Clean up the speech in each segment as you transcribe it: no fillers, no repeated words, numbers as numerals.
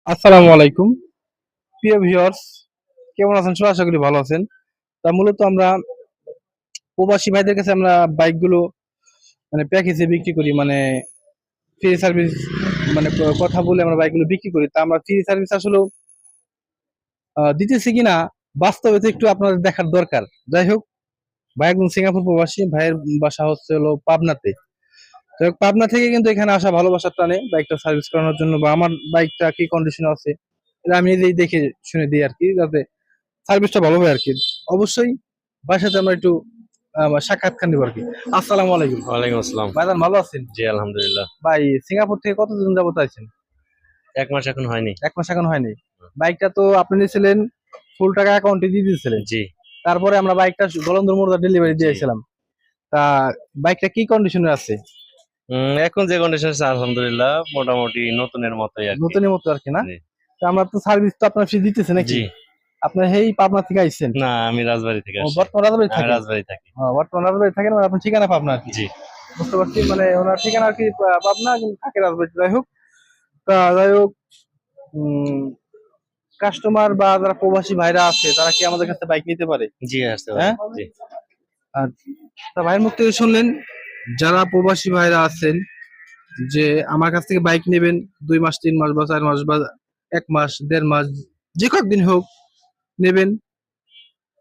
আসসালামু আলাইকুম প্রিয় ভিউয়ার্স, কেমন আছেন? সবাই আশা করি ভালো আছেন। তা মূলত আমরা প্রবাসী ভাইদের কাছে আমরা বাইকগুলো মানে প্যাকেজে বিক্রি করি, মানে ফ্রি সার্ভিস, মানে কথা বলে আমরা বাইকগুলো বিক্রি করি। তা আমরা ফ্রি সার্ভিস আসলে দিতেছি কিনা বাস্তবে তো একটু আপনাদের দেখার দরকার। যাই হোক, ভাই একজন সিঙ্গাপুর প্রবাসী, ভাইয়ের বাসা হচ্ছে হলো পাবনাতে। যাই হোক, পাবনা থেকে কিন্তু এখানে আসা ভালোবাসার টানে বাইকটা সার্ভিস করানোর জন্য, বা আমার বাইকটা কি কন্ডিশনে আছে এটা আমি নিজেই দেখে শুনে দিই আর কি, যাতে সার্ভিসটা ভালো হয় আর কি। অবশ্যই ভাইয়ের সাথে আমরা একটু সাক্ষাৎকার নিব আর কি। আসসালামু আলাইকুম। ওয়ালাইকুম আসসালাম। ভাইজান ভালো আছেন? জি আলহামদুলিল্লাহ। ভাই সিঙ্গাপুর থেকে কতদিন যাবত আছেন? ১ মাস এখন হয়নি। 1 মাস এখন হয়নি। বাইকটা তো আপনি নিয়েছিলেন, ফুল টাকা অ্যাকাউন্টে দিয়ে দিয়েছিলেন। জি, তারপরে আমরা বাইকটা গলন্দর মোড় ডেলিভারি জি। দিয়েছিলাম। তা বাইকটা কি কন্ডিশনে আছে? এখন যে কন্ডিশন আছে আলহামদুলিল্লাহ মোটামুটি নতুনের মতোই আরকি। নতুনের মতো আর কি, না? জি, তা আমরা তো সার্ভিস তো আপনার ফ্রি দিতেছে নাকি? জি। আপনার এই পাবনা থেকে আইছেন? না আমি রাজবাড়ী থেকে ও, আসছি। বর্তমান রাজবাড়ী আমি থাকেন? রাজবাড়ী থাকি। বর্তমান রাজবাড়ী থাকেন, মানে আপনার ঠিকানা পাবনা আর কি। জি। বুঝতে পারছি, মানে ওনার ঠিকানা আর কি পাবনা, কিন্তু থাকে রাজবাড়ী। যাই হোক, যাই হোক, কাস্টমার বা যারা প্রবাসী ভাইরা আছে তারা কি আমাদের কাছে বাইক নিতে পারে? জি আসতে পারে। হ্যাঁ। জি। আর তা ভাইয়ের মুখ থেকে শুনলেন, যারা প্রবাসী ভাইরা আছেন যে আমার কাছ থেকে বাইক নেবেন, 2 মাস 3 মাস বা 4 মাস বা 1 মাস 1.5 মাস, যে কয়েকদিন হোক নেবেন,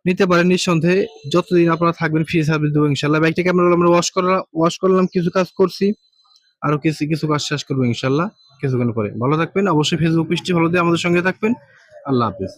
নিতে পারেন নিঃসন্দেহে। যতদিন আপনারা থাকবেন ফ্রি সার্ভিস দেবো ইনশাল্লাহ। বাইকটাকে আমরা ওয়াশ করলাম, কিছু কাজ করছি, আরো কিছু কিছু কাজ শেষ করবো ইনশাল্লাহ কিছুক্ষণ পরে। ভালো থাকবেন, অবশ্যই ফেসবুক পেজটি ফলো দিয়ে আমাদের সঙ্গে থাকবেন। আল্লাহ হাফেজ।